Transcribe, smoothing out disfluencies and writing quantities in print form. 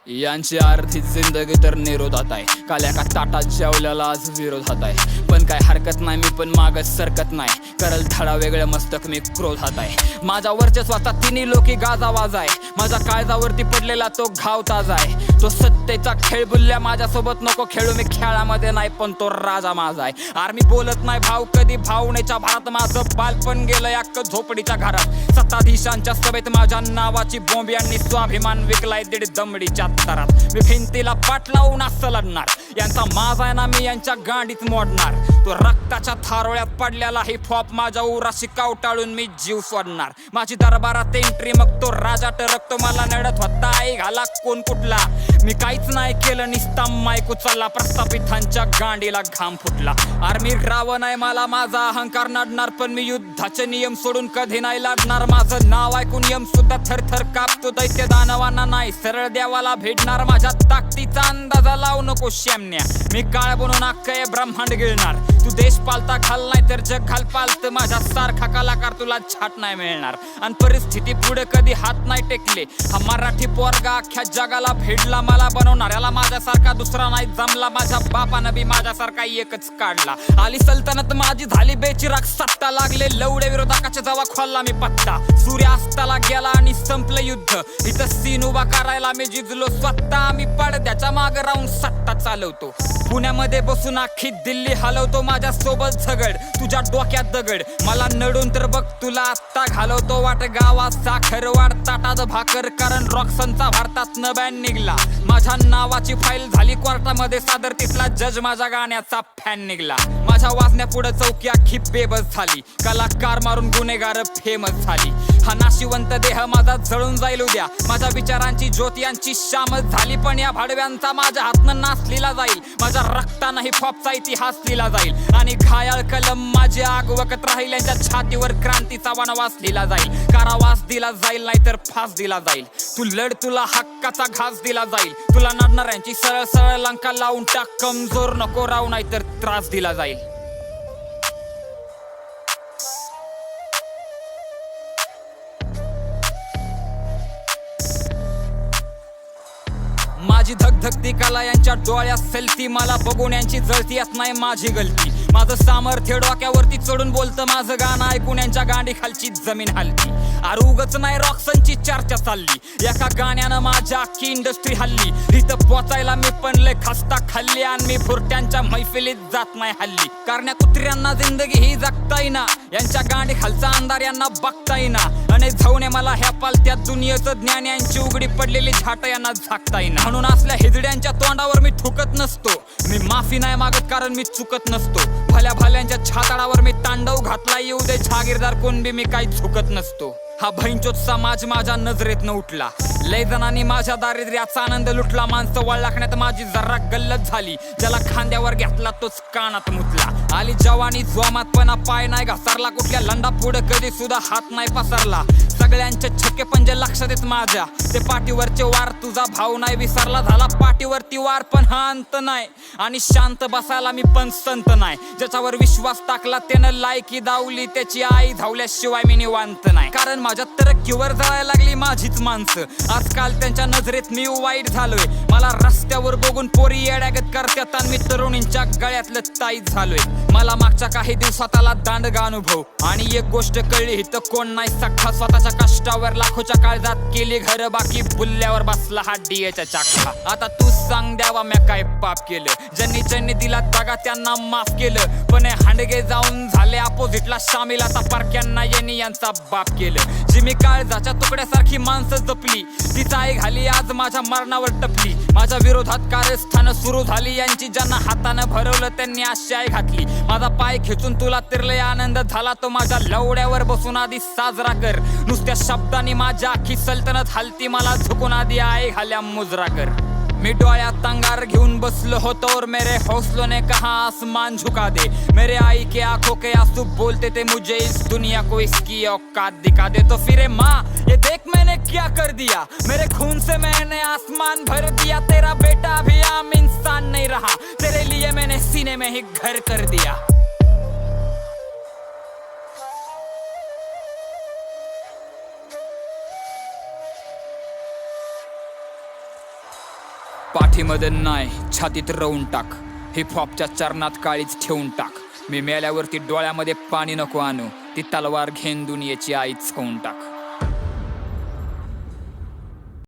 यांची अर्धी जिंदगी तर निरोधात आहे. काल्या का ताटात जेवल्याला आज विरोधात आहे. पण काय हरकत नाही, मी पण मागत सरकत नाही. करल धडा वेगळं मस्तक मी क्रोधात आहे. माझ्या वर्चस्वाचा तिन्ही लोकी गाजावाज आहे. माझ्या काळजावरती पडलेला तो घाव ताजा आहे. तो सत्तेचा खेळ बुल्ल्या माझ्यासोबत नको खेळू. मी खेळामध्ये नाही पण तो राजा माझा आहे. आर्मी बोलत नाही भाव कधी, भावनेच्या भारात माझं बालपण गेलंय अख्खं झोपडीच्या घरात. सत्ताधीशांच्या सभेत माझ्या नावाची बॉम्ब यांनी स्वाभिमान विकलाय दीड दमडीच्या तरात. मी भिंतीला पाठ लावून असं लढणार. यांचा माझा आहे ना मी यांच्या गाडीत मोडणार. तो रक्ताच्या थारोळ्यात पडलेला हिपहॉप माझ्या उराशी कावटाळून मी जीव सोडणार. माझी दरबारात एंट्री मग तो राजा टरकतो. मला नडत होता आई घाला कोण कुठला. मी काहीच नाही केलं निस्ता माईक उचलला. प्रस्थापितांच्या गांडीला घाम फुटला. आर्मी राव नाही मला माझा अहंकार नडणार. पण मी युद्धाचे नियम सोडून कधी नाही लढणार. माझं नाव ऐकून यम सुद्धा थरथर कापतो. दैत्य दानवांना नाही सरळ देवाला भेटणार. माझ्या ताकदीचा अंदाजा लावू नको शेमण्या. मी काळ बनून अख्खं ब्रह्मांड गिळणार. तू देश पालता घाल नाही तर जग घाल पालत. माझ्या सारखा कलाकार तुला छाट नाही मिळणार. आणि परिस्थिती पुढे कधी हात नाही टेकले. हा मराठी पोरगा अख्ख्या जगाला भेटला. मला बनवणाऱ्याला माझ्यासारखा दुसरा नाही जमला. माझ्या बापानं बी माझ्यासारखा एकच काढला. आली सल्तनत माझी झाली बेचिराग सत्ता. लागले लवडे विरोधकाच्या जवा खोलला मी पत्ता. सूर्यास्ताला गेला आणि संपलं युद्ध. इथं सीन उभा करायला मी जिजलो स्वतः. मी पडद्याच्या माग राहून सत्ता चालवतो. पुण्यामध्ये बसून अख्खी दिल्ली हलवतो. माझ्या सोबत झगड तुझ्या डोक्यात दगड. मला नडून तर बघ तुला आत्ता घालवतो. वाट गावात साखर वाढ ताटात भाकर. कारण रॉक्सनचा भारतात न बॅन निघला. माझ्या नावाची फाईल झाली कोर्टामध्ये सादर. तिथला जज माझ्या गाण्याचा फॅन निघला. माझ्या वाजण्यापुढे चौकी अख्खी बेबस झाली. कलाकार मारून गुन्हेगार फेमस झाली. हा नाशिवंत देह माझा जळून जाईल उद्या. माझ्या विचारांची ज्योती यांची शामत झाली. पण या भाडव्यांचा माझ्या हातनं नाश लिहिला जाईल. माझ्या रक्तानं हिपहॉपचा इतिहास लिहिला जाईल. आणि घायाळ कलम माझी आग वकत राहील. यांच्या छातीवर क्रांतीचा वनवास लिहिला जाईल. कारावास दिला जाईल नाहीतर फास दिला जाईल. तू लढ तुला हक्काचा घास दिला जाईल. तुला नडणाऱ्यांची सरळ सरळ लंका लावून टाक. कमजोर नको राहू नाहीतर त्रास दिला जाईल. माझी धगधगती कला यांच्या डोळ्यात सलती. मला बघून यांची जळती येत नाही माझी गलती. माझं सामर्थ्य डोक्यावरती चढून बोलतं. माझं गाणं ऐकून यांच्या गांडी खालची जमीन हलती. आरुगच नाही रॉक्सनची चर्चा चालली. एका गाण्यानं माझ्या अख्खी इंडस्ट्री हल्ली. इथं पोचायला मी पण लय खस्ता खाल्ली. आणि मी भुरट्यांच्या मैफिलीत जात नाही हल्ली. कारण्या कुत्र्यांना जिंदगी ही जगता येईना. यांच्या गांडी खालचा अंधार यांना बघता येईना. आणि जाऊन मला ह्या पालत्या दुनियेचं ज्ञान. यांची उघडी पडलेली झाट यांना झाकता येईना. म्हणून असल्या हिजड्यांच्या तोंडावर मी थुकत नसतो. मी माफी नाही मागत कारण मी चुकत नसतो. भल्या भाल्यांच्या छाताडावर मी तांडव घातला. येऊ दे जहागीरदार कोण बी मी काही झुकत नसतो. हा भैंचोत समाज माझ्या नजरेतनं उठला. लय जणांनी माझ्या दारिद्र्याचा आनंद लुटला. माणसं वळलाखण्यात माझी जरा गल्लत झाली. ज्याला खांद्यावर घेतला तोच कानात मुतला. आली जवानी जोमातपणा पाय नाही घसरला. कुठल्या लंडा पुढे कधी सुद्धा हात नाही पसरला. सगळ्यांचे छक्के पंजे लक्षात येत माझ्या. ते पाठीवरचे वार तुझा भाव नाही विसरला. झाला पाठीवरती वार पण हा अंत नाही. आणि शांत बसायला मी पण संत नाही. ज्याच्यावर विश्वास टाकला त्यानं लायकी दावली. त्याची आई धावल्याशिवाय मी निवांत नाही. कारण माझ्या तरक्कीवर जळायला लागली माझीच माणसं. आजकाल त्यांच्या नजरेत मी वाईट झालोय. मला रस्त्यावर बघून पोरी येड्यागत करतात. आणि मी तरुणींच्या गळ्यातलं ताईत झालोय. मला मागच्या काही दिवसात आला दांडगा अनुभव. आणि एक गोष्ट कळली इथं कोण नाही सख्खा. स्वतःच्या कष्टावर लाखोच्या काळजात केली घर. बाकी बुल्ल्यावर बसला हा डीएच्या चाका. आता तू सांग द्यावा म्या काय पाप केलं. ज्यांनी दिला दगा त्यांना माफ केलं. पण हांडगे जाऊन झाले अपोजिटला शामिल. आता पारख्यांना यांनी यांचा बाप केलं. जी मी काळजाच्या तुकड्यासारखी माणसं जपली. तिचा आई घाली आज माझ्या मरणावर टपली. माझ्या विरोधात कारस्थानं सुरू झाली. यांची ज्यांना हातानं भरवलं त्यांनी अशी आई घातली. माझा पाय खेचून तुला तिरले आनंद झाला. तो माझ्या लवड्यावर बसून आधी साजरा कर. नुसत्या शब्दांनी माझ्या अख्खी सल्तनत हलती. मला झुकून आधी आई घाल्या मुजरा कर. मैं डोळ्यात अंगार घेऊन बसलो होतो और मेरे हौसलों ने कहा आसमान झुका दे। मेरे आई के आंखों के आंसू बोलते थे मुझे इस दुनिया को इसकी औकात दिखा दे। तो फिर माँ ये देख मैंने क्या कर दिया, मेरे खून से मैंने आसमान भर दिया। तेरा बेटा अभी आम इंसान नहीं रहा, तेरे लिए मैंने सीने में ही घर कर दिया। पाठीमध्ये नाही छातीत रवून टाक, हिपहॉपच्या चरणात काळीच ठेवून टाक. मी मेल्यावरती डोळ्यामध्ये पाणी नको आणू, ती तलवार घेऊन दुनियेची आईच खाऊन टाक.